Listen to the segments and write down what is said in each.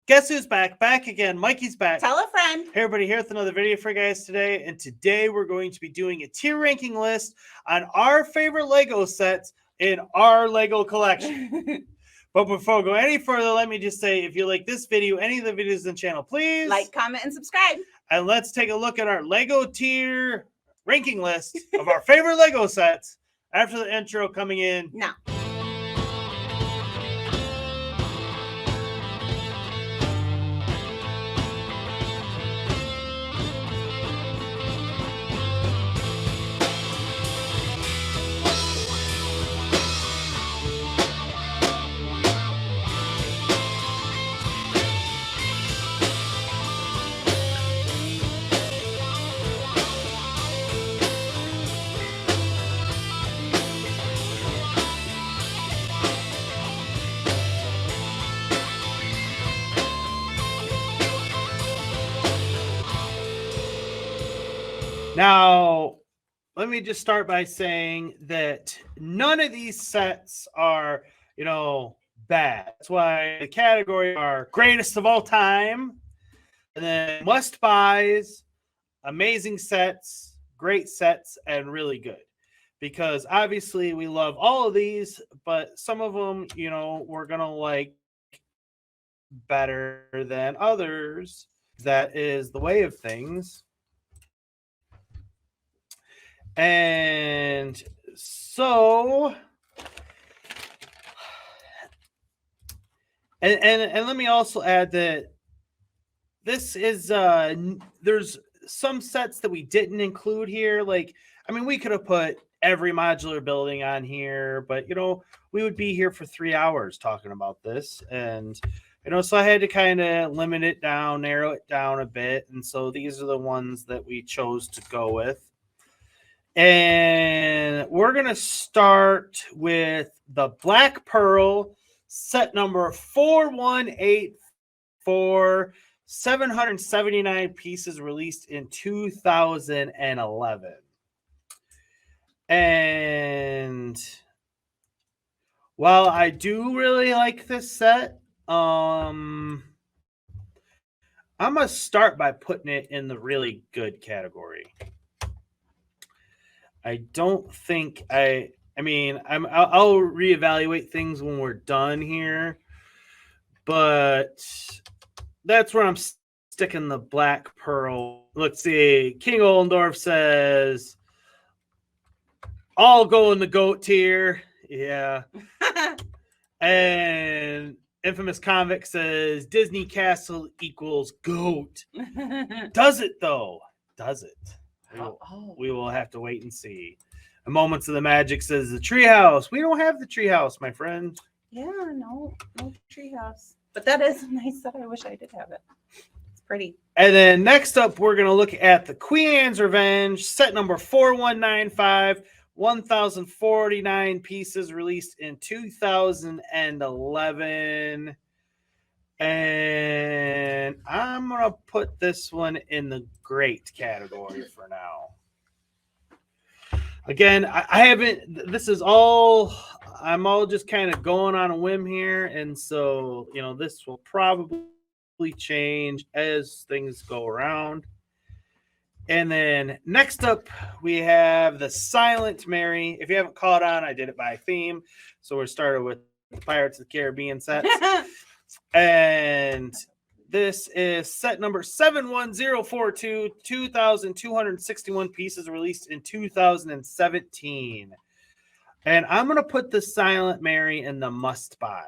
Guess who's back? Back again. Mikey's back. Tell a friend. Hey everybody, here with another video for you guys today. And today we're going to be doing a tier ranking list on our favorite Lego sets in our Lego collection. But before we go any further, let me just say, if you like this video, any of the videos on the channel, please Like, comment, and subscribe. And let's take a look at our Lego tier ranking list of our favorite Lego sets after the intro coming in now. Now, let me just start by saying that none of these sets are, bad. That's why the category are greatest of all time, and then must buys, amazing sets, great sets, and really good. Because obviously we love all of these, but some of them, we're going to like better than others. That is the way of things. And so, and let me also add that this is there's some sets that we didn't include here. Like, I mean, we could have put every modular building on here, but we would be here for 3 hours talking about this, and so I had to kind of limit it down, narrow it down a bit, and so these are the ones that we chose to go with. And we're going to start with the Black Pearl set number 4184, 779 pieces, released in 2011. And while I do really like this set, I'm going to start by putting it in the really good category. I don't think I'll reevaluate things when we're done here, but that's where I'm sticking the Black Pearl. Let's see. King Oldendorf says, I'll go in the GOAT tier. Yeah. And Infamous Convict says Disney Castle equals GOAT. Does it though? Does it? We will have to wait and see. And Moments of the Magic says the treehouse. We don't have the treehouse, my friend. Yeah, no treehouse. But that is a nice set. I wish I did have it. It's pretty. And then next up, we're going to look at the Queen Anne's Revenge, set number 4195, 1,049 pieces, released in 2011. And I'm going to put this one in the great category for now. Again, I haven't, I'm all just kind of going on a whim here. And so, this will probably change as things go around. And then next up, we have the Silent Mary. If you haven't caught on, I did it by theme. So we're started with the Pirates of the Caribbean sets. And this is set number 71042, 2,261 pieses, released in 2017. And I'm going to put the Silent Mary in the must buy.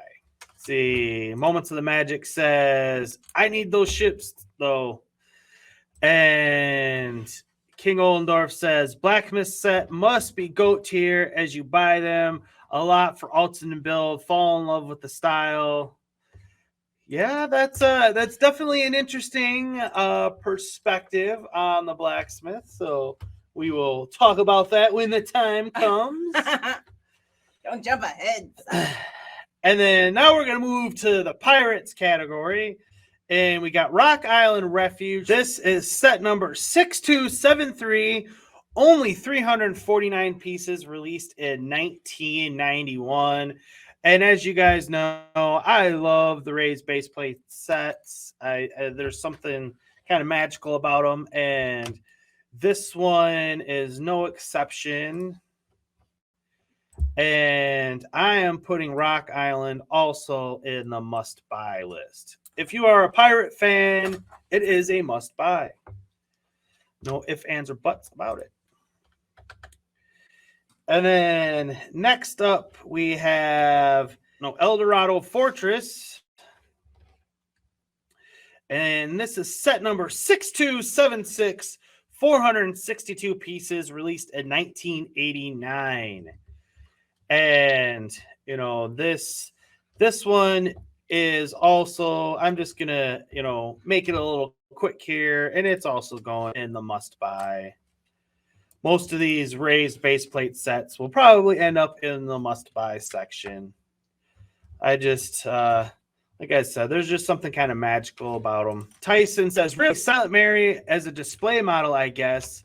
See, Moments of the Magic says, I need those ships though. And King Oldendorf says, Blacksmith set must be GOAT tier as you buy them a lot for Alton and build, fall in love with the style. Yeah, that's definitely an interesting perspective on the blacksmith. So we will talk about that when the time comes. Don't jump ahead. And then now we're going to move to the Pirates category. And we got Rock Island Refuge. This is set number 6273. Only 349 pieces, released in 1991. And as you guys know, I love the raised base plate sets. There's something kind of magical about them, and this one is no exception. And I am putting Rock Island also in the must buy list. If you are a pirate fan, it is a must buy. No ifs, ands, or buts about it. And then next up, we have El Dorado Fortress. And this is set number 6276, 462 pieces, released in 1989. And this one is also, I'm just gonna make it a little quick here, and it's also going in the must buy. Most of these raised base plate sets will probably end up in the must buy section. I just like I said, there's just something kind of magical about them. Tyson says, really, Silent Mary as a display model, I guess.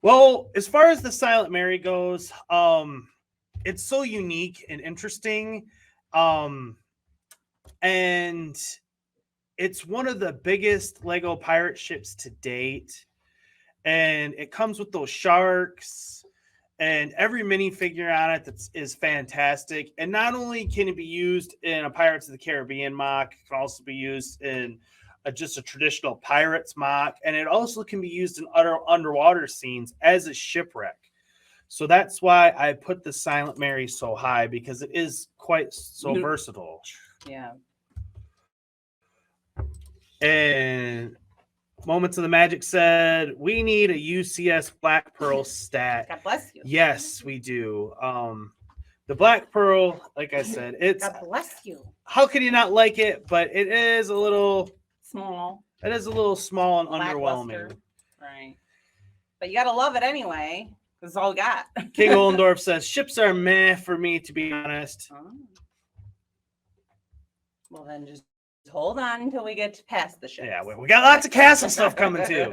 Well, as far as the Silent Mary goes, it's so unique and interesting. And it's one of the biggest Lego pirate ships to date. And it comes with those sharks, and every minifigure on it is fantastic. And not only can it be used in a Pirates of the Caribbean mock, it can also be used in just a traditional Pirates mock. And it also can be used in underwater scenes as a shipwreck. So that's why I put the Silent Mary so high, because it is quite so versatile. Yeah. And Moments of the Magic said, we need a UCS Black Pearl stat. God bless you. Yes, we do. The Black Pearl, like I said, it's... God bless you. How could you not like it? But it is a little... Small. It is a little small and underwhelming. Right. But you got to love it anyway. That's all we got. King Oldendorf says, ships are meh for me, to be honest. Oh. Well, then just hold on until we get past the ships. Yeah, we got lots of castle stuff coming too.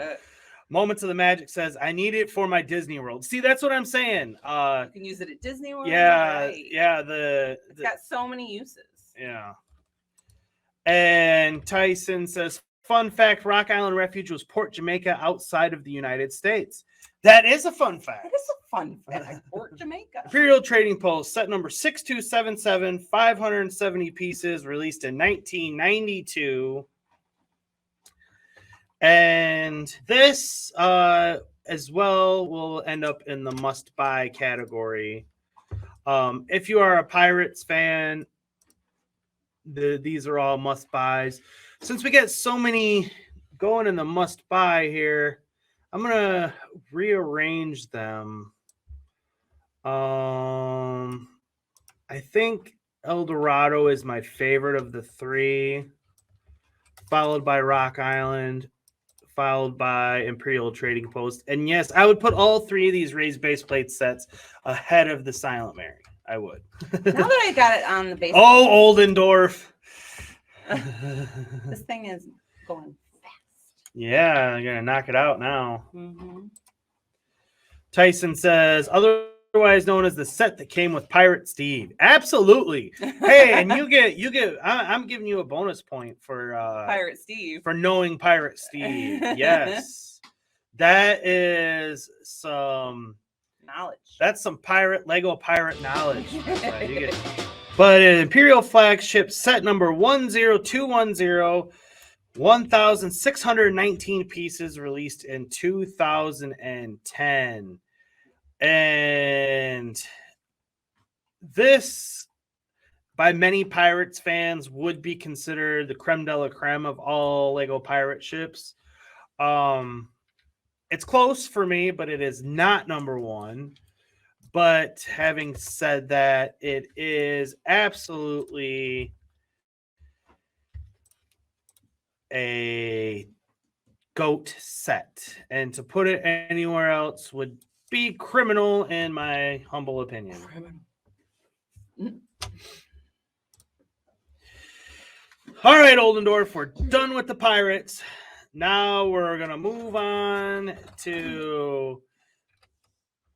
Moments of the Magic says, I need it for my Disney World. See, that's what I'm saying. You can use it at Disney World. Yeah, right. yeah. It's got so many uses. Yeah. And Tyson says, fun fact, Rock Island Refuge was Port Jamaica outside of the United States. That is a fun fact. That is a fun fact. Port Jamaica. Imperial Trading Post, set number 6277, 570 pieces, released in 1992. And this as well will end up in the must-buy category. If you are a Pirates fan, these are all must-buys. Since we get so many going in the must-buy here, I'm going to rearrange them. I think El Dorado is my favorite of the three, followed by Rock Island, followed by Imperial Trading Post. And yes, I would put all three of these raised base plate sets ahead of the Silent Mary. I would. Now that I got it on the base. Oh, Oldendorf. This thing is going fast. Yeah, I'm going to knock it out now. Mm-hmm. Tyson says, otherwise known as the set that came with Pirate Steve. Absolutely. Hey, and you get I'm giving you a bonus point for Pirate Steve. For knowing Pirate Steve. Yes. That is some knowledge. That's some Lego pirate knowledge. But an Imperial flagship set number 10210, 1,619 pieces, released in 2010. And this, by many Pirates fans, would be considered the creme de la creme of all Lego pirate ships. It's close for me, but it is not number one. But having said that, it is absolutely a GOAT set. And to put it anywhere else would be criminal, in my humble opinion. All right, Oldendorf, we're done with the Pirates. Now we're going to move on to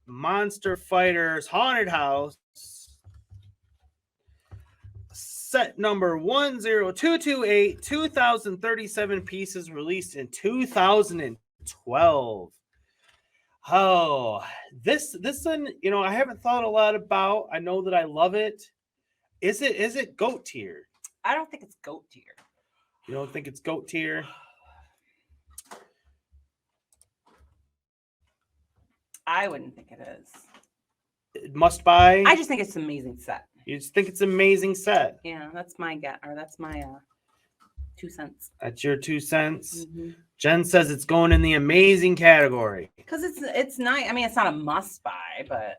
Monster Fighters Haunted House. set number 10228, 2037 pieces, released in 2012. Oh, this one, I haven't thought a lot about. I know that I love it. Is it GOAT tier? I don't think it's GOAT tier. You don't think it's GOAT tier? I wouldn't think it is. Must buy? I just think it's an amazing set. You just think it's an amazing set? Yeah, that's my gut, or that's my 2 cents. That's your 2 cents? Mm-hmm. Jen says it's going in the amazing category. Because it's nice. I mean, it's not a must buy, but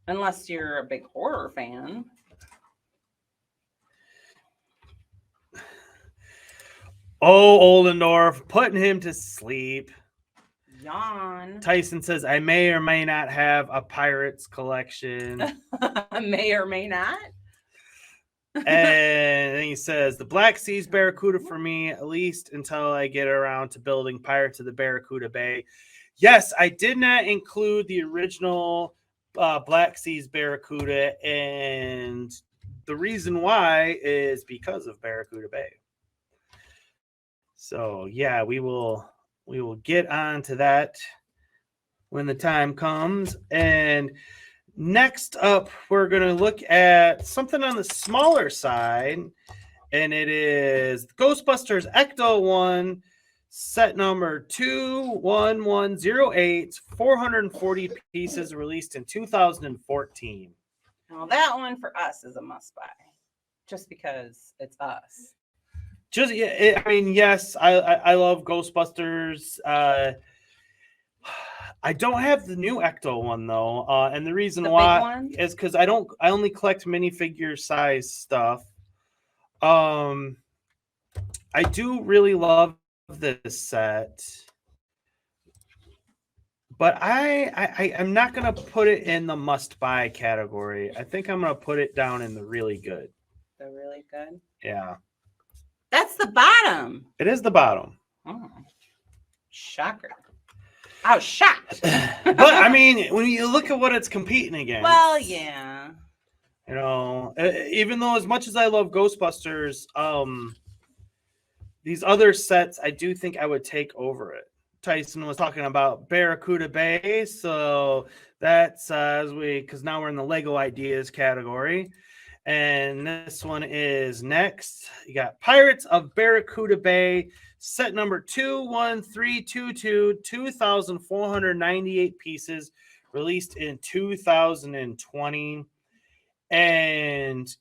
unless you're a big horror fan. Oh, Oldendorf, putting him to sleep. Yawn. Tyson says, I may or may not have a Pirates collection. May or may not. And then he says, the Black Seas Barracuda for me, at least until I get around to building Pirates of the Barracuda Bay. Yes, I did not include the original Black Seas Barracuda, and the reason why is because of Barracuda Bay. So yeah, we will get on to that when the time comes. And next up, we're going to look at something on the smaller side, and it is Ghostbusters Ecto 1, set number 21108, 440 pieces, released in 2014. Now that one for us is a must buy, just because it's us. Yes, I love Ghostbusters. I don't have the new Ecto one though, and the reason why is because I only collect minifigure size stuff. I do really love this set, but I'm not gonna put it in the must buy category. I think I'm gonna put it down in the really good. The really good? Yeah. That's the bottom. It is the bottom. Oh, shocker. I was shocked. But I mean, when you look at what it's competing against. Well, yeah. Even though as much as I love Ghostbusters, these other sets, I do think I would take over it. Tyson was talking about Barracuda Bay, so that's because now we're in the Lego Ideas category. And this one is next. You got Pirates of Barracuda Bay, set number 21322, 2,498 pieces, released in 2020. And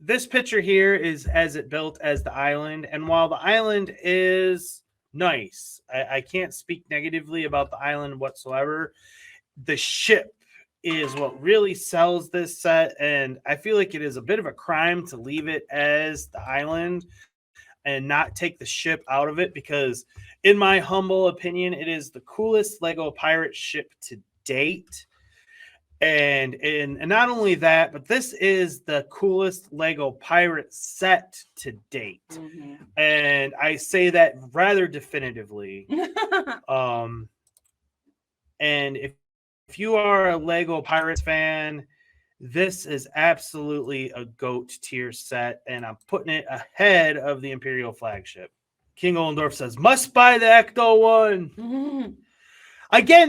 this picture here is as it built as the island. And while the island is nice, I can't speak negatively about the island whatsoever. The ship is what really sells this set, and I feel like it is a bit of a crime to leave it as the island and not take the ship out of it, because in my humble opinion, it is the coolest Lego pirate ship to date. And not only that, but this is the coolest Lego pirate set to date. Mm-hmm. And I say that rather definitively. And if you are a Lego Pirates fan, this is absolutely a GOAT tier set, and I'm putting it ahead of the Imperial flagship. King Oldendorf says, must buy the Ecto one. Mm-hmm. Again,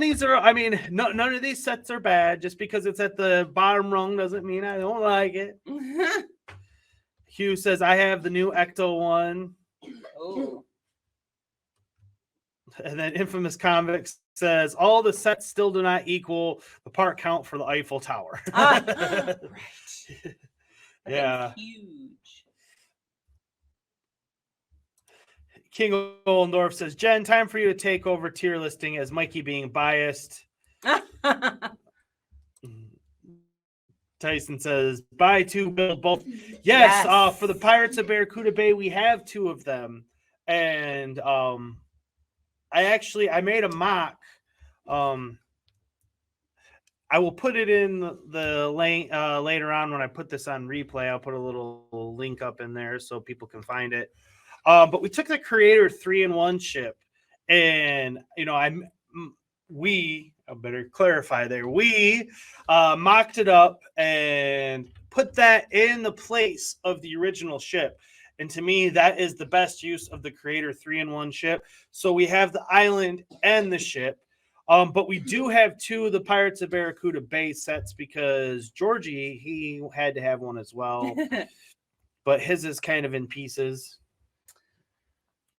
none of these sets are bad. Just because it's at the bottom rung doesn't mean I don't like it. Hugh says, I have the new Ecto one. Oh. And then Infamous Convicts says, all the sets still do not equal the part count for the Eiffel Tower. Right. Yeah. Huge. King Oldendorf says, Jen, time for you to take over tier listing as Mikey being biased. Tyson says, buy two, build both. Yes. For the Pirates of Barracuda Bay, we have two of them. And I made a mock. I will put it in the link later on when I put this on replay. I'll put a little link up in there so people can find it. But we took the Creator 3-in-1 ship, and I better clarify there. We mocked it up and put that in the place of the original ship. And to me, that is the best use of the Creator 3-in-1 ship. So we have the island and the ship. But we do have 2 of the Pirates of Barracuda Bay sets because Georgie, he had to have one as well. But his is kind of in pieces.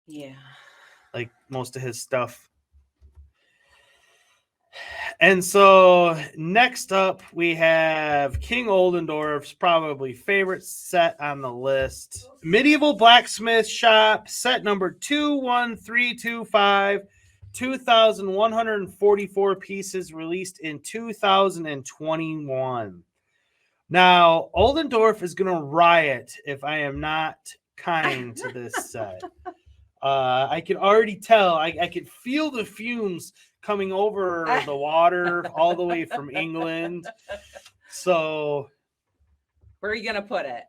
Yeah. Like most of his stuff. And so next up, we have King Oldendorf's probably favorite set on the list. Medieval Blacksmith Shop, set number 21325, 2,144 pieces, released in 2021. Now, Oldendorf is going to riot if I am not kind to this set. I can already tell. I could feel the fumes coming over the water all the way from England. So, where are you gonna put it?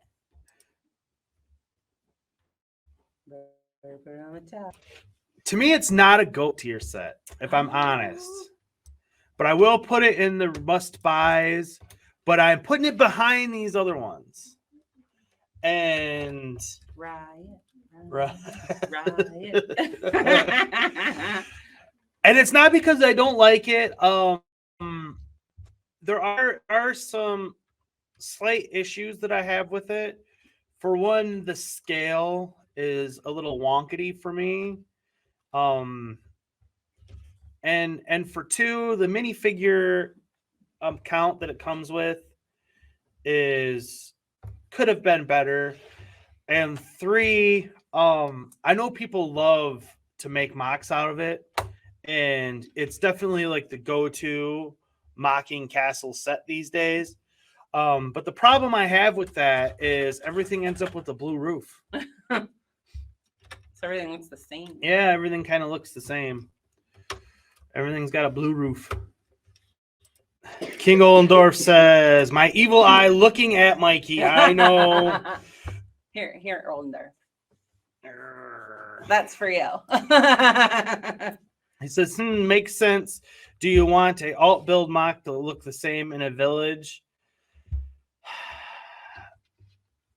To me, it's not a GOAT tier set, if I'm honest. But I will put it in the must buys. But I'm putting it behind these other ones. And Riot. And it's not because I don't like it. There are some slight issues that I have with it. For one, the scale is a little wonkety for me. And for 2, the minifigure count that it comes with could have been better. And 3, I know people love to make mocks out of it, and it's definitely like the go-to mocking castle set these days. But the problem I have with that is everything ends up with a blue roof. So everything looks the same. Yeah, everything kind of looks the same. Everything's got a blue roof. King Oldendorf says, "My evil eye looking at Mikey. I know." Here, Oldendorf. That's for you. He says, makes sense. Do you want a alt build mock to look the same in a village?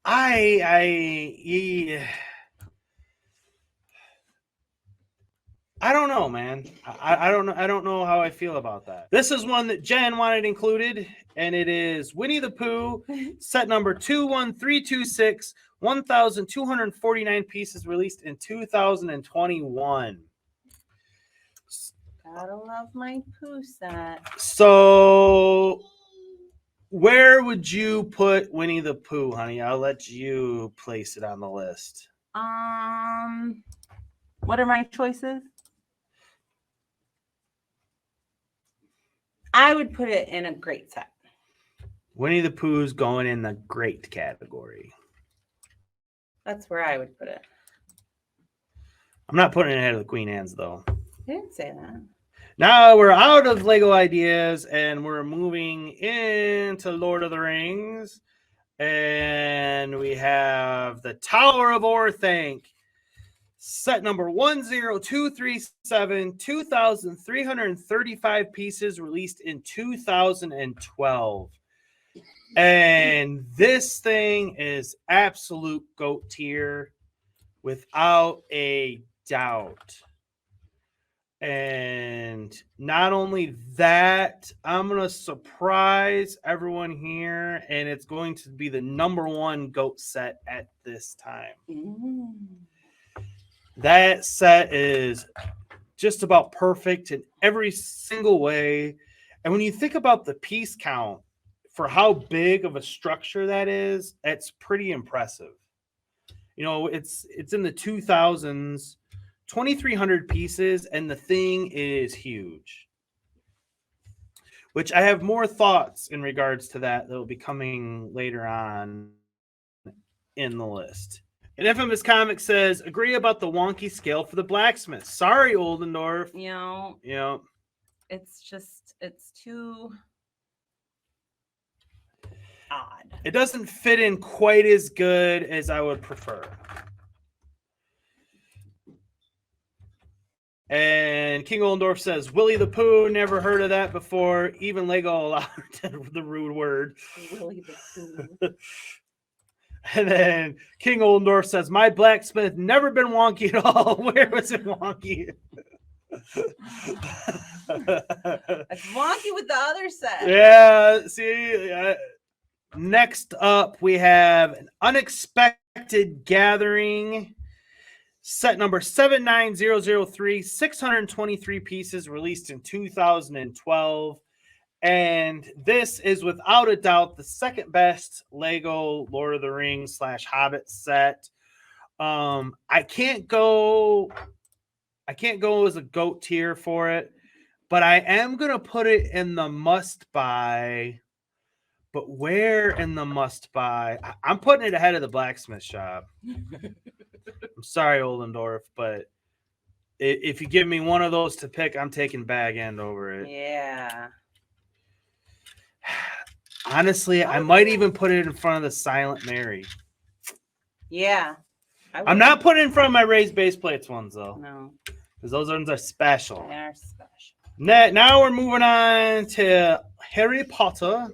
I don't know, man. I don't know. I don't know how I feel about that. This is one that Jen wanted included, and it is Winnie the Pooh, set number 21326, 1,249 pieces, released in 2021. Gotta love my Pooh set. So, where would you put Winnie the Pooh, honey? I'll let you place it on the list. What are my choices? I would put it in a great set. Winnie the Pooh's going in the great category. That's where I would put it. I'm not putting it ahead of the Queen Anne's, though. I didn't say that. Now we're out of Lego ideas and we're moving into Lord of the Rings. And we have the Tower of Orthanc, set number 10237, 2,335 pieces, released in 2012. And this thing is absolute GOAT tier without a doubt. And not only that, I'm going to surprise everyone here, and it's going to be the number 1 GOAT set at this time. That set is just about perfect in every single way. And when you think about the piece count for how big of a structure that is, it's pretty impressive. You know, it's in the 2000s, 2,300 pieces, and the thing is huge. Which I have more thoughts in regards to that will be coming later on in the list. And Infamous Comics says, agree about the wonky scale for the blacksmith. Sorry, Oldendorf. It's too odd. It doesn't fit in quite as good as I would prefer. And King Oldendorf says, Willie the Pooh, never heard of that before. Even Lego allowed the rude word. Willie the Pooh. And then King Oldendorf says, my blacksmith never been wonky at all. Where was it wonky? It's wonky with the other set. Yeah, see, next up we have an unexpected gathering. Set number 79003, 623 pieces, released in 2012. And this is without a doubt the second best Lego Lord of the Rings / Hobbit set. I can't go as a GOAT tier for it, but I am gonna put it in the must buy. But where in the must buy? I'm putting it ahead of the blacksmith shop. I'm sorry, Oldendorf, but if you give me one of those to pick, I'm taking Bag End over it. Yeah. Honestly, I might even put it in front of the Silent Mary. Yeah. I'm not putting it in front of my raised base plates ones, though. No. Because those ones are special. They are special. Now we're moving on to Harry Potter.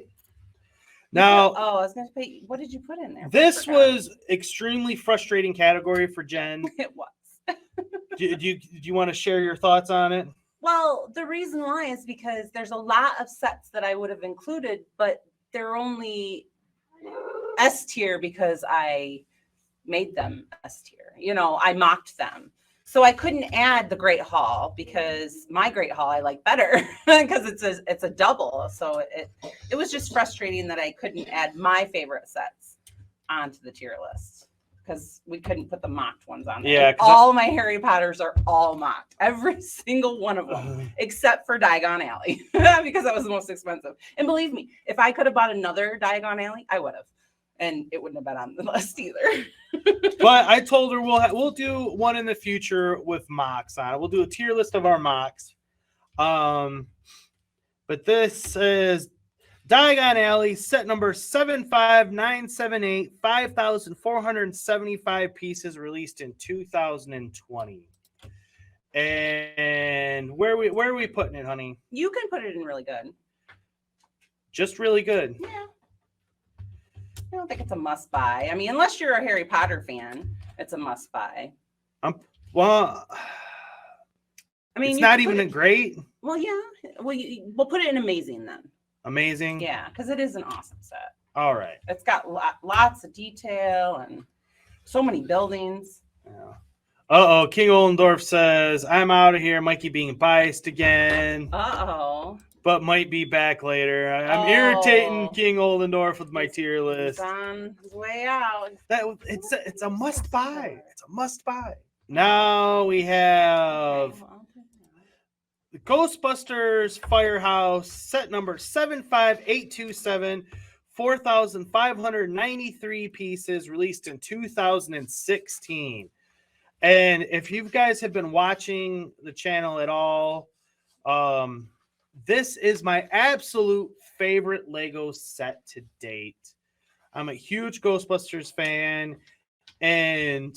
Now, I was going to say, what did you put in there? This was extremely frustrating category for Jen. It was. do you want to share your thoughts on it? Well, the reason why is because there's a lot of sets that I would have included, but they're only S tier because I made them S tier. You know, I mocked them. So I couldn't add the Great Hall because my Great Hall I like better because it's a double. So it was just frustrating that I couldn't add my favorite sets onto the tier list because we couldn't put the mocked ones on there. Yeah, all my Harry Potters are all mocked, every single one of them, except for Diagon Alley because that was the most expensive. And believe me, if I could have bought another Diagon Alley, I would have. And it wouldn't have been on the list either. But I told her we'll do one in the future with mocks on it. We'll do a tier list of our mocks. But this is Diagon Alley, set number 75978, 5,475 pieces, released in 2020. And where are we putting it, honey? You can put it in really good. Just really good. Yeah. I don't think it's a must buy. I mean, unless you're a Harry Potter fan, it's a must buy. Well, I mean, it's not even a great. Well, yeah. We'll put it in amazing then. Amazing. Yeah, because it is an awesome set. All right. It's got lots of detail and so many buildings. Yeah. King Oldendorf says, I'm out of here. Mikey being biased again. But might be back later. I'm irritating King Oldendorf with my tier list. He's on his way out. It's a must buy. It's a must buy. Now we have the Ghostbusters Firehouse, set number 75827, 4,593 pieces, released in 2016. And if you guys have been watching the channel at all, this is my absolute favorite Lego set to date. I'm a huge Ghostbusters fan, and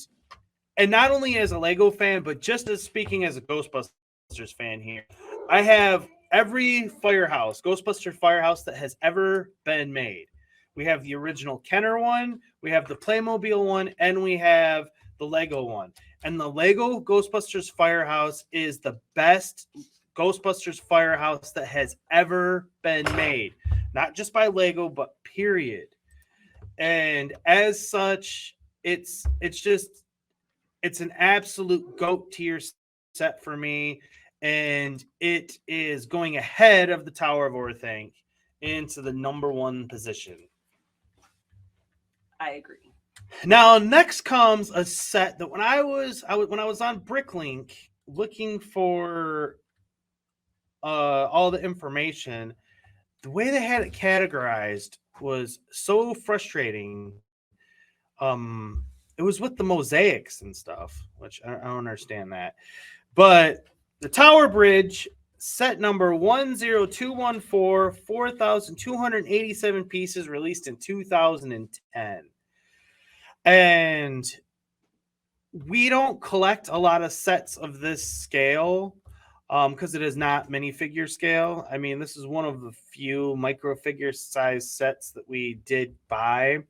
not only as a Lego fan, but just as speaking as a Ghostbusters fan here. I have every Ghostbusters Firehouse that has ever been made. We have the original Kenner one, we have the Playmobil one, and we have the Lego one. And the Lego Ghostbusters Firehouse is the best Ghostbusters Firehouse that has ever been made, not just by Lego, but period. And as such, it's an absolute GOAT tier set for me, and it is going ahead of the Tower of Orthanc into the #1 position. I agree. Now, next comes a set that when I was on Bricklink looking for all the information, the way they had it categorized was so frustrating. It was with the mosaics and stuff, which I don't understand that. But the Tower Bridge, set number 10214, 4,287 pieces, released in 2010. And we don't collect a lot of sets of this scale because it is not minifigure scale. I mean, this is one of the few micro figure size sets that we did buy.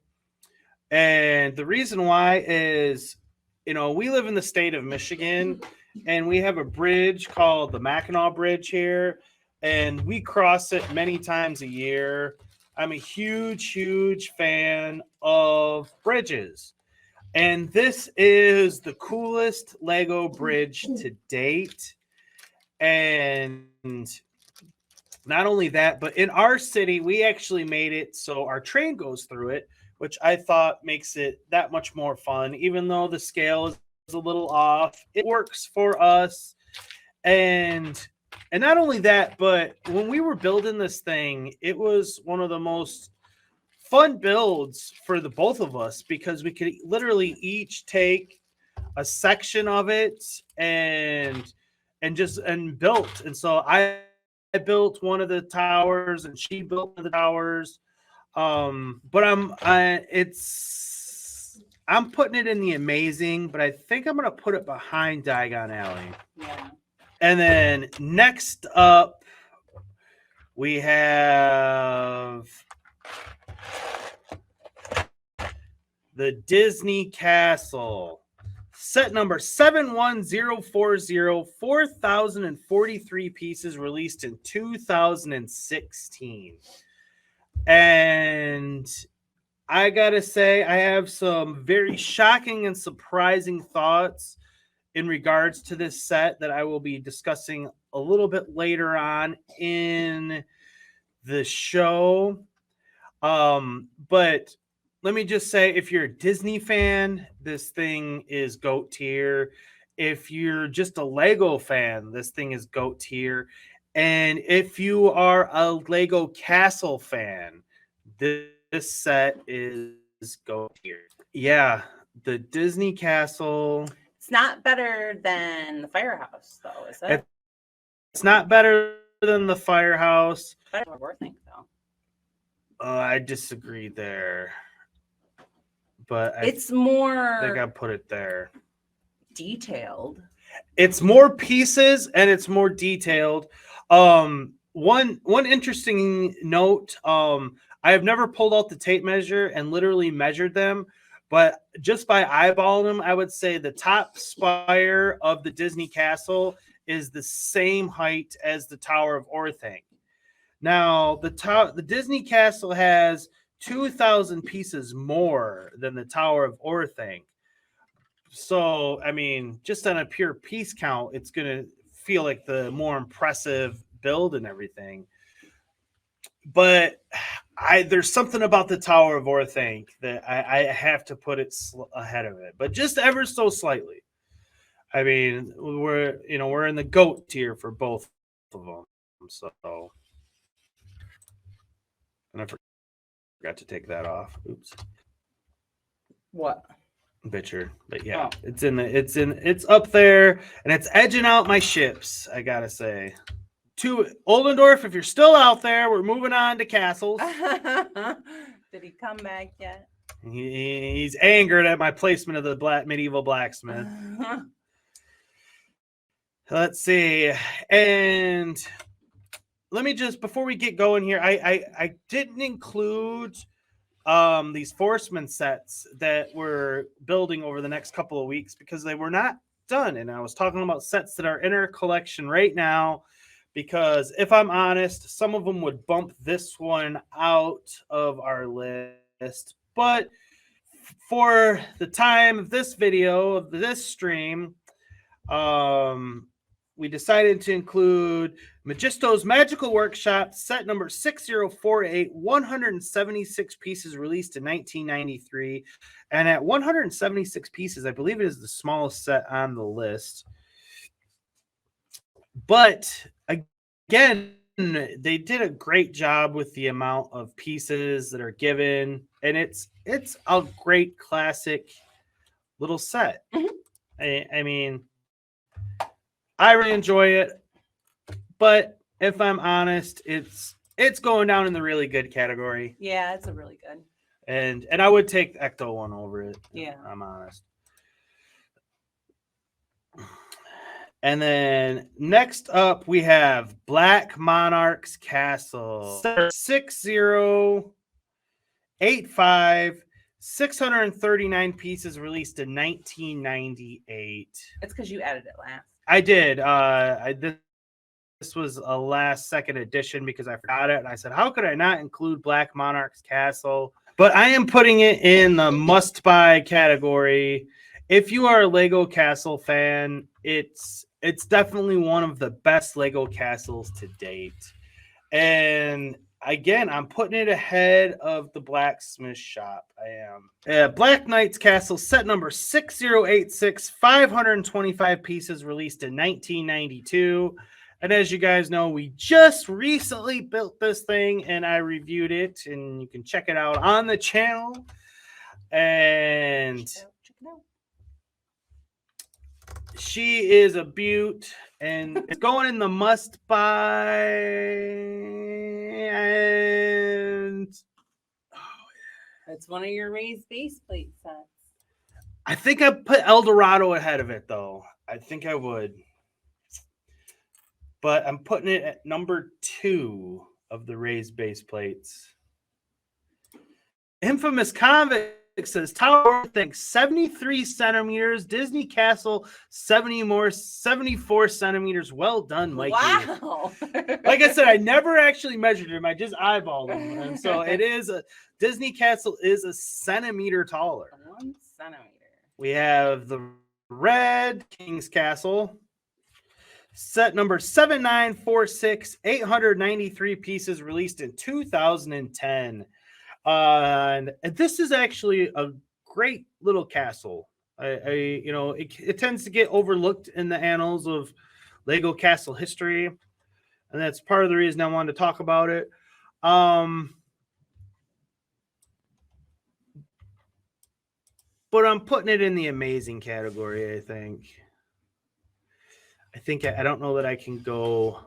And the reason why is, we live in the state of Michigan and we have a bridge called the Mackinac Bridge here, and we cross it many times a year. I'm a huge, huge fan of bridges. And this is the coolest Lego bridge to date. And not only that, but in our city, we actually made it so our train goes through it, which I thought makes it that much more fun. Even though the scale is a little off, it works for us. And not only that, but when we were building this thing, it was one of the most fun builds for the both of us because we could literally each take a section of it and built. And so I built one of the towers and she built one of the towers. But I'm putting it in the amazing, but I think I'm gonna put it behind Diagon Alley. Yeah. And then next up we have the Disney Castle. Set number 71040, 4,043 pieces, released in 2016. And I gotta say, I have some very shocking and surprising thoughts in regards to this set that I will be discussing a little bit later on in the show. But let me just say, if you're a Disney fan, this thing is GOAT tier. If you're just a Lego fan, this thing is GOAT tier. And if you are a Lego Castle fan, this set is GOAT tier. Yeah, the Disney Castle. It's not better than the Firehouse, though, is it? It's not better than the Firehouse. Better than Warthink, though. I disagree there. But it's more, I think I put it there. Detailed. It's more pieces and it's more detailed. One interesting note, I have never pulled out the tape measure and literally measured them, but just by eyeballing them, I would say the top spire of the Disney Castle is the same height as the Tower of Orthanc. Now, the Disney Castle has 2,000 pieces more than the Tower of Orthanc. So, I mean, just on a pure piece count, it's going to feel like the more impressive build and everything. But there's something about the Tower of Orthanc that I have to put it ahead of it, but just ever so slightly. I mean, we're in the GOAT tier for both of them. So, and I forgot to take that off. Oops. What? Bitcher, but yeah, it's up there and it's edging out my ships. I gotta say, to Oldendorf, if you're still out there, we're moving on to castles. Did he come back yet? He's angered at my placement of the medieval blacksmith. Let's see, and let me just, before we get going here, I didn't include these Forceman sets that we're building over the next couple of weeks because they were not done. And I was talking about sets that are in our collection right now, because if I'm honest, some of them would bump this one out of our list. But for the time of this video, of this stream, we decided to include Magisto's Magical Workshop, set number 6048, 176 pieces, released in 1993. And at 176 pieces, I believe it is the smallest set on the list. But again, they did a great job with the amount of pieces that are given. And it's a great classic little set. Mm-hmm. I mean, I really enjoy it, but if I'm honest, it's going down in the really good category. Yeah, it's a really good. And I would take the Ecto one over it. Yeah, I'm honest. And then next up, we have Black Monarch's Castle. 6085, 639 pieces, released in 1998. It's because you added it last. I did. This was a last second edition because I forgot it. And I said, how could I not include Black Monarch's Castle? But I am putting it in the must buy category. If you are a Lego Castle fan, it's definitely one of the best Lego castles to date. And again, I'm putting it ahead of the Blacksmith Shop. I am. Black Knight's Castle, set number 6086, 525 pieces, released in 1992. And as you guys know, we just recently built this thing and I reviewed it, and you can check it out on the channel. And Check it out. she is a beaut, and it's going in the must buy. And It's one of your raised base plate sets. I think I put El Dorado ahead of it, though. I think I would. But I'm putting it at number 2 of the raised base plates. Infamous Convict says Tower thinks 73 centimeters, Disney Castle 74 centimeters. Well done, Mikey. Wow. Like I said, I never actually measured them. I just eyeballed them. And so it is a Disney Castle is a centimeter taller. 1 centimeter. We have the red King's Castle. Set number 7946, 893 pieces, released in 2010. And this is actually a great little castle. It tends to get overlooked in the annals of Lego castle history, and that's part of the reason I wanted to talk about it. But I'm putting it in the amazing category, I think. I don't know that I can go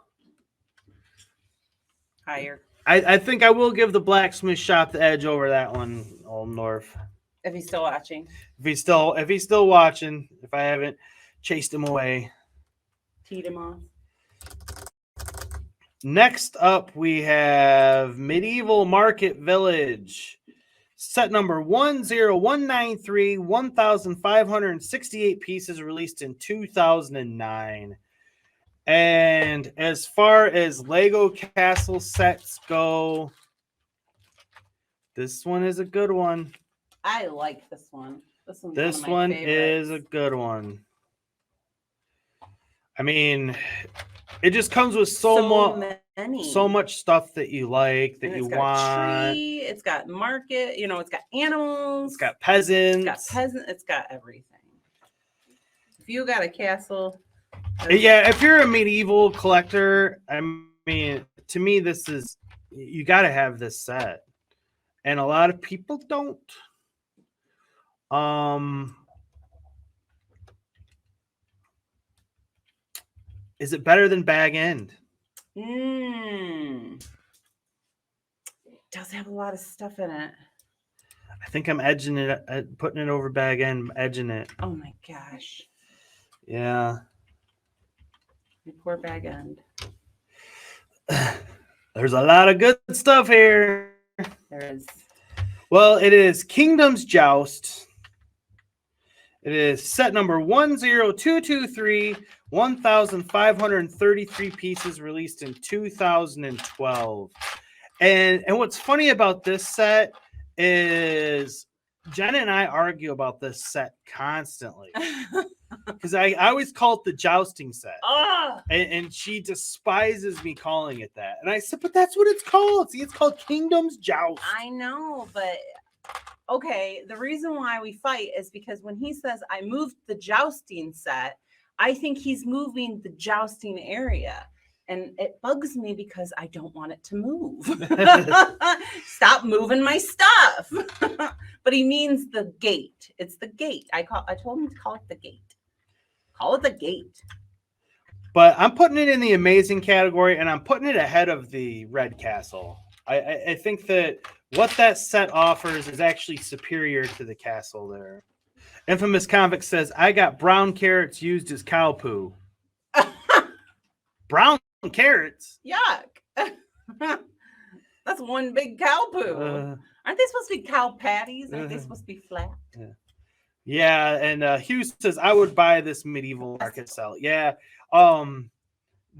Higher. I think I will give the Blacksmith Shop the edge over that one, Old North. If he's still watching. If he's still watching, if I haven't chased him away. Teed him off. Next up, we have Medieval Market Village. Set number 10193, 1,568 pieces, released in 2009. And as far as Lego Castle sets go, this one is a good one. I like this one. This one is a good one. I mean, it just comes with so much stuff that you like, that you want. Tree, it's got market, it's got animals. It's got peasants. It's got everything. If you got a castle. Yeah, if you're a medieval collector, I mean, to me, you got to have this set. And a lot of people don't. Is it better than Bag End? It does have a lot of stuff in it. I think I'm edging it, putting it over Bag End, edging it. Oh my gosh. Yeah. Your poor Bag End. There's a lot of good stuff here. There is. Well, it is Kingdom's Joust. It is set number 10223, 1,533 pieces, released in 2012. And what's funny about this set is Jen and I argue about this set constantly. Because I always call it the jousting set. And she despises me calling it that. And I said, but that's what it's called. See, it's called Kingdom's Joust. I know, but okay. The reason why we fight is because when he says, I moved the jousting set, I think he's moving the jousting area. And it bugs me because I don't want it to move. Stop moving my stuff. But he means the gate. It's the gate. I told him to call it the gate. Call it the gate. But I'm putting it in the amazing category, and I'm putting it ahead of the Red Castle. I think that what that set offers is actually superior to the castle there. Infamous Convict says, I got brown carrots used as cow poo. Brown carrots. Yuck. That's one big cow poo. Aren't they supposed to be cow patties? Aren't they supposed to be flat? Yeah, and Hugh says I would buy this medieval market cell. Yeah,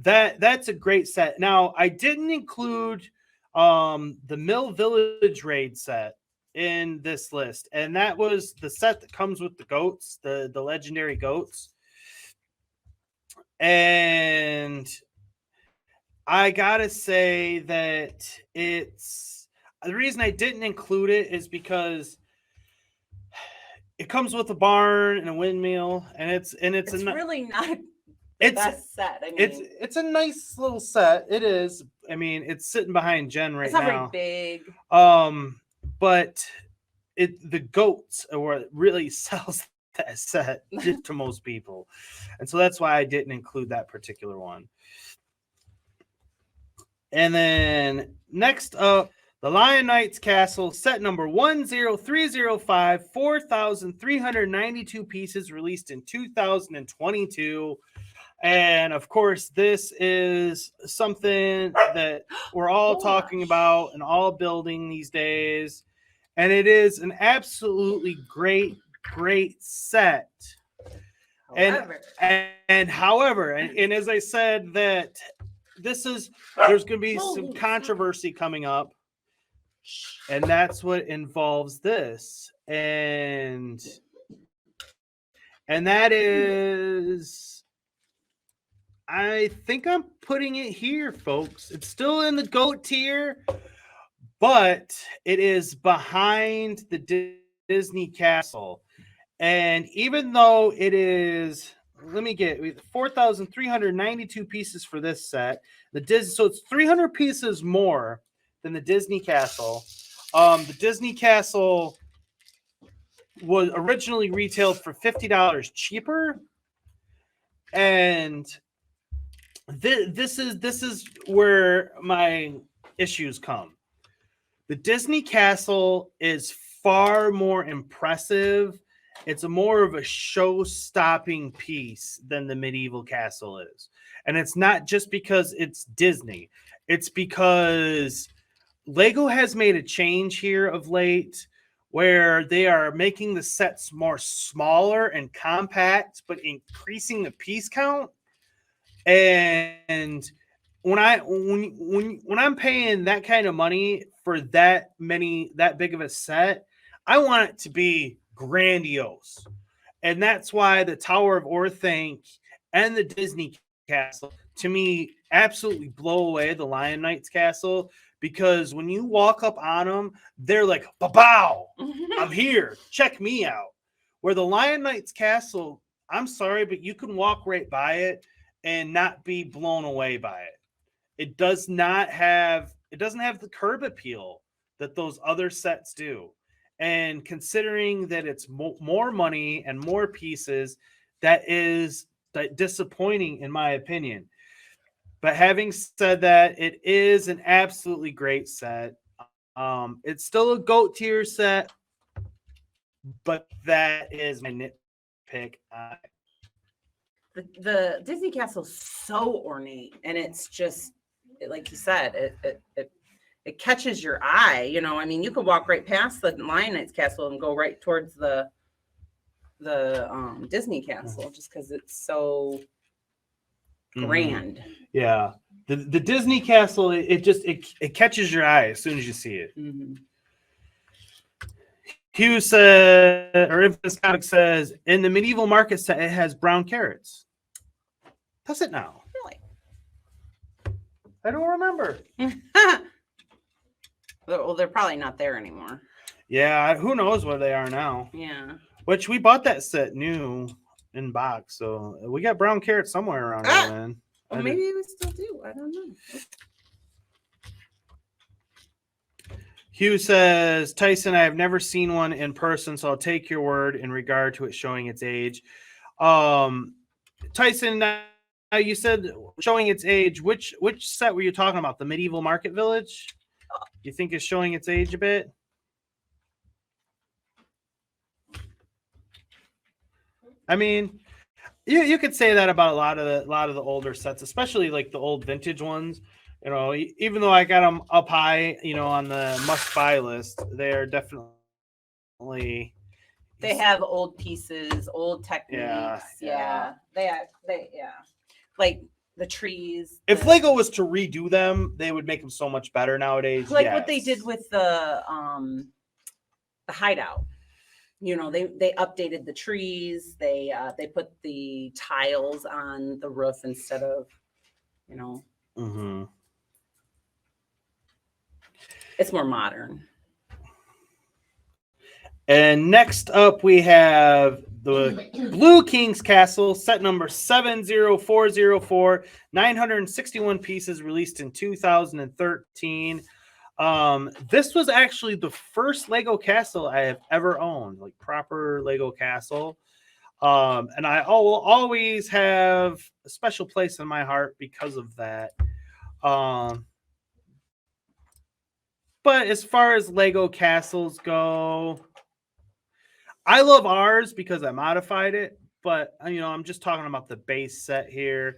that's a great set. Now I didn't include the Mill Village raid set in this list, and that was the set that comes with the goats, the legendary goats. And I gotta say that it's the reason I didn't include it is because it comes with a barn and a windmill, and it's really not the best set. I mean, it's a nice little set. It is. I mean, it's sitting behind Jen right now. It's not very big. But the goats are what really sells that set to most people, and so that's why I didn't include that particular one. And then next up, the Lion Knights Castle, set number 10305, 4,392 pieces, released in 2022. And of course, this is something that we're all talking about and all building these days. And it is an absolutely great set. However, and as I said, that there's going to be some controversy coming up. And that's what involves this. And that is, I think I'm putting it here, folks. It's still in the GOAT tier, but it is behind the Disney Castle. And even though it is, let me get 4,392 pieces for this set. So it's 300 pieces more than the Disney Castle. The Disney Castle was originally retailed for $50 cheaper, and this is where my issues come. The Disney Castle is far more impressive. It's more of a show-stopping piece than the medieval castle is. And it's not just because it's Disney. It's because Lego has made a change here of late where they are making the sets more smaller and compact, but increasing the piece count. And when I'm paying that kind of money for that big of a set, I want it to be grandiose. And that's why the Tower of Orthanc and the Disney Castle, to me, absolutely blow away the Lion Knights Castle, because when you walk up on them, they're like, "Bow, I'm here. Check me out." Where the Lion Knights Castle, I'm sorry, but you can walk right by it and not be blown away by it. It doesn't have the curb appeal that those other sets do. And considering that it's more money and more pieces, that is disappointing in my opinion. But having said that, it is an absolutely great set. It's still a GOAT tier set, but that is my nitpick. The Disney Castle is so ornate, and it's just like you said, it catches your eye. You know, I mean, you could walk right past the Lion Knights Castle and go right towards the Disney Castle, just because it's so grand. Yeah, the Disney Castle, it catches your eye as soon as you see it. Hugh said, or Infamous Comic says, in the medieval market set, it has brown carrots. Does it now? Really? I don't remember. Well, they're probably not there anymore. Yeah, who knows where they are now? Yeah. Which we bought that set new in box, so we got brown carrots somewhere around here, man. Well, maybe we still do. I don't know. Hugh says, Tyson, I have never seen one in person, so I'll take your word in regard to it showing its age. Tyson, you said showing its age. Which set were you talking about? The medieval market village? You think it's showing its age a bit? I mean, You could say that about a lot of the older sets, especially like the old vintage ones. You know, even though I got them up high, you know, on the must buy list, they're definitely They have old pieces, old techniques. Yeah. They like the trees. If Lego was to redo them, they would make them so much better nowadays. Like what they did with the hideout. You know, they updated the trees. They put the tiles on the roof instead of, you know, it's more modern. And next up, we have the Blue King's Castle, set number 70404, 961 pieces, released in 2013. This was actually the first Lego castle I have ever owned, like proper Lego castle. And I will always have a special place in my heart because of that. But as far as Lego castles go, I love ours because I modified it, but you know, I'm just talking about the base set here.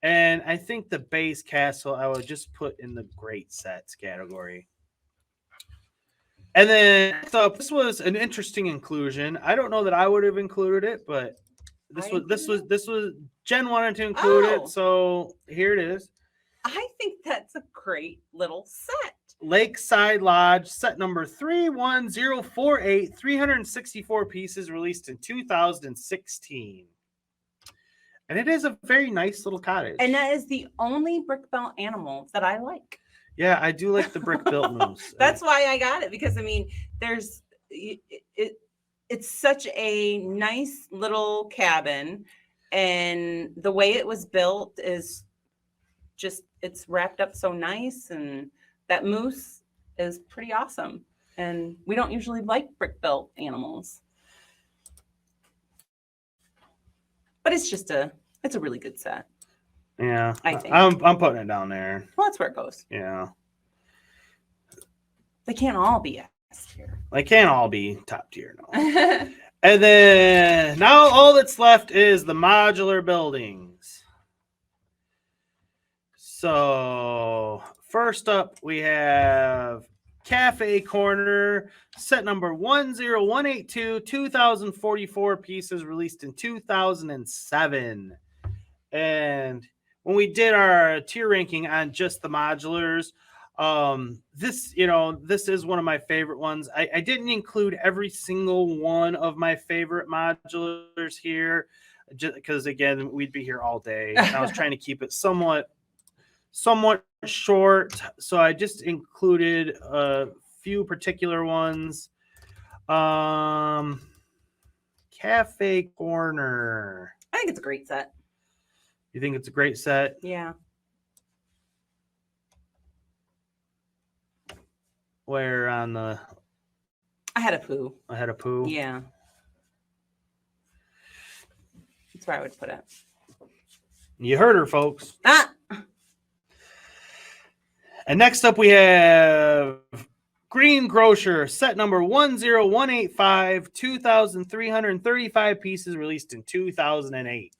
And I think the base castle I would just put in the great sets category. And then next up, this was an interesting inclusion. I don't know that I would have included it, but this was Jen wanted to include it, so here it is. I think that's a great little set. Lakeside Lodge, set number 31048, 364 pieces, released in 2016. And it is a very nice little cottage. And that is the only brick built animal that I like. Yeah, I do like the brick built moose. That's why I got it, because I mean, it's such a nice little cabin, and the way it was built is just, it's wrapped up so nice, and that moose is pretty awesome. And we don't usually like brick built animals, but it's a really good set. Yeah, I think I'm putting it down there. Well, that's where it goes. Yeah, they can't all be S tier. They can't all be top tier, no. And then now all that's left is the modular buildings. So first up, we have Cafe Corner, set number 10182, 2044 pieces, released in 2007. And when we did our tier ranking on just the modulars, this is one of my favorite ones. I didn't include every single one of my favorite modulars here, just because again, we'd be here all day. And I was trying to keep it somewhat short, so I just included a few particular ones. Cafe Corner. I think it's a great set. You think it's a great set? Yeah. Where on the? I had a poo. Yeah. That's where I would put it. You heard her, folks. Ah. And next up, we have Green Grocer, set number 10185, 2,335 pieces, released in 2008.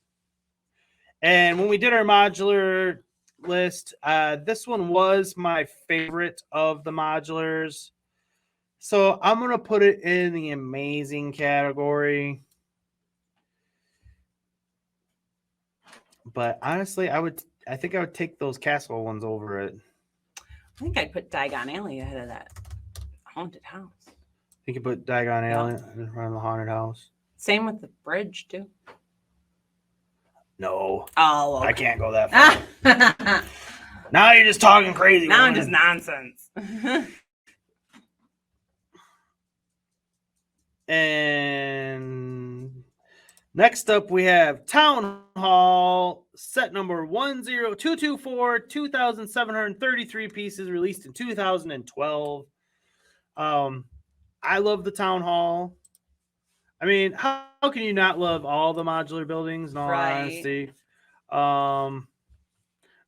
And when we did our modular list, this one was my favorite of the modulars. So I'm going to put it in the amazing category. But honestly, I think I would take those castle ones over it. I think I'd put Diagon Alley ahead of that haunted house. You could put Diagon Alley in front of the haunted house. Same with the bridge, too. No. Oh, okay. I can't go that far. Now you're just talking crazy. Now I'm just nonsense. And next up, we have Town Hall, set number 10224, 2,733 pieces, released in 2012. I love the Town Hall. I mean, how can you not love all the modular buildings, in all honesty? I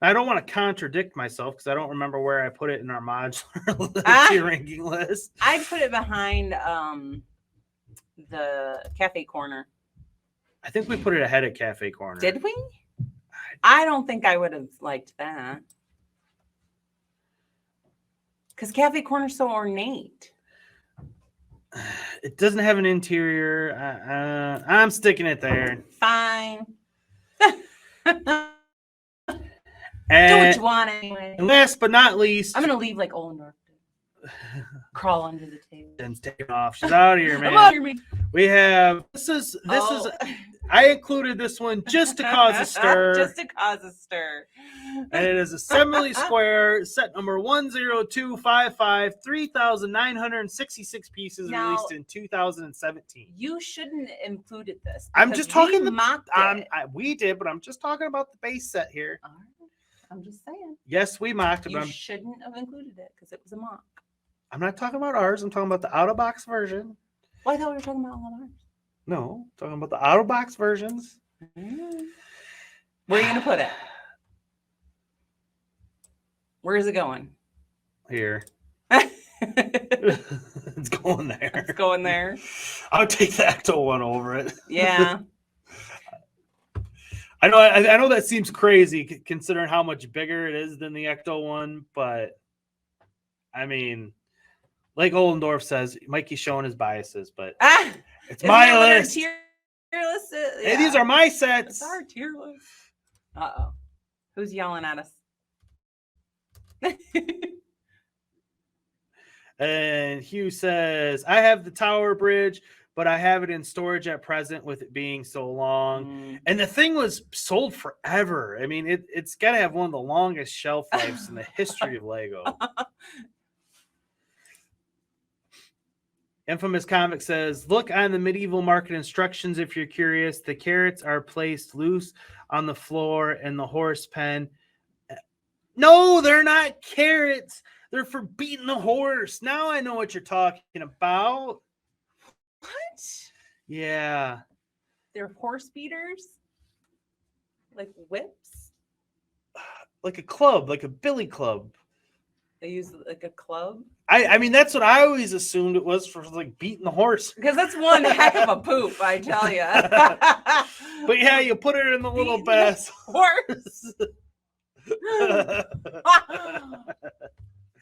don't want to contradict myself because I don't remember where I put it in our modular tier ranking list. I'd put it behind the Cafe Corner. I think we put it ahead at Cafe Corner. Did we? I don't think I would have liked that. Because Cafe Corner's so ornate. It doesn't have an interior. I'm sticking it there. Fine. Do And what you want anyway. last but not least, I'm gonna leave like Ollendorf. Crawl under the table. Jen's taking off. She's out of here, man. I'm out here, man. We have this is I included this one just to cause a stir. Just to cause a stir. And it is Assembly Square, set number 10255, 3,966 pieces, Now, released in 2017. You shouldn't have included this. I'm because just talking we mocked it. we did, but I'm just talking about the base set here. All right. I'm just saying. Yes, we mocked it, You but shouldn't have included it because it was a mock. I'm not talking about ours. I'm talking about the out-of-box version. Well, I thought we were talking about all of ours. No, talking about the out-of-box versions. Where are you gonna put it? Where is it going? Here. It's going there. It's going there. I'll take the Ecto one over it. Yeah. I know that seems crazy considering how much bigger it is than the Ecto one, but I mean, like Ollendorf says, Mikey's showing his biases, but it's my list. Tier list is? Hey, these are my sets. It's our tier list. Uh-oh. Who's yelling at us? And Hugh says, I have the Tower Bridge, but I have it in storage at present with it being so long. And the thing was sold forever. I mean, it's got to have one of the longest shelf lives in the history of Lego. Infamous Comic says, look on the medieval market instructions if you're curious. The carrots are placed loose on the floor in the horse pen. No, they're not carrots. They're for beating the horse. Now I know what you're talking about. What? Yeah. They're horse beaters? Like whips? Like a club, like a billy club. They use like a club? I mean, that's what I always assumed it was, for like beating the horse. Because that's one heck of a poop, I tell you. But yeah, you put it in the little bass. Horse.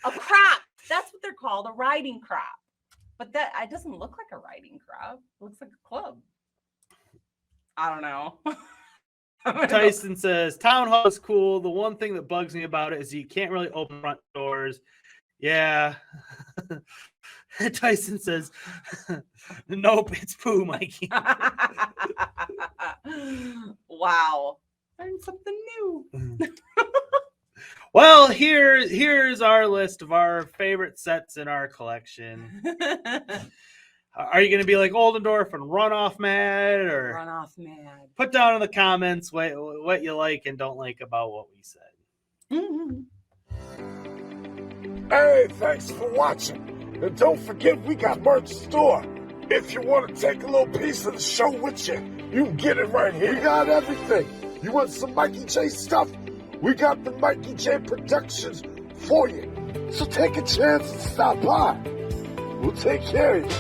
A crop. That's what they're called, a riding crop. But that it doesn't look like a riding crop. It looks like a club. I don't know. Tyson says, Town Hall is cool. The one thing that bugs me about it is you can't really open front doors. Yeah. Tyson says, nope, it's poo, Mikey. Wow. Learned something new. Well, here's our list of our favorite sets in our collection. Are you going to be like Oldendorf and run off mad, or Run off mad? Put down in the comments what you like and don't like about what we said. Mm-hmm. Hey, thanks for watching. And don't forget, we got merch store. If you want to take a little piece of the show with you, you can get it right here. We got everything. You want some Mikey J stuff? We got the Mikey J Productions for you. So take a chance and stop by. We'll take care of you.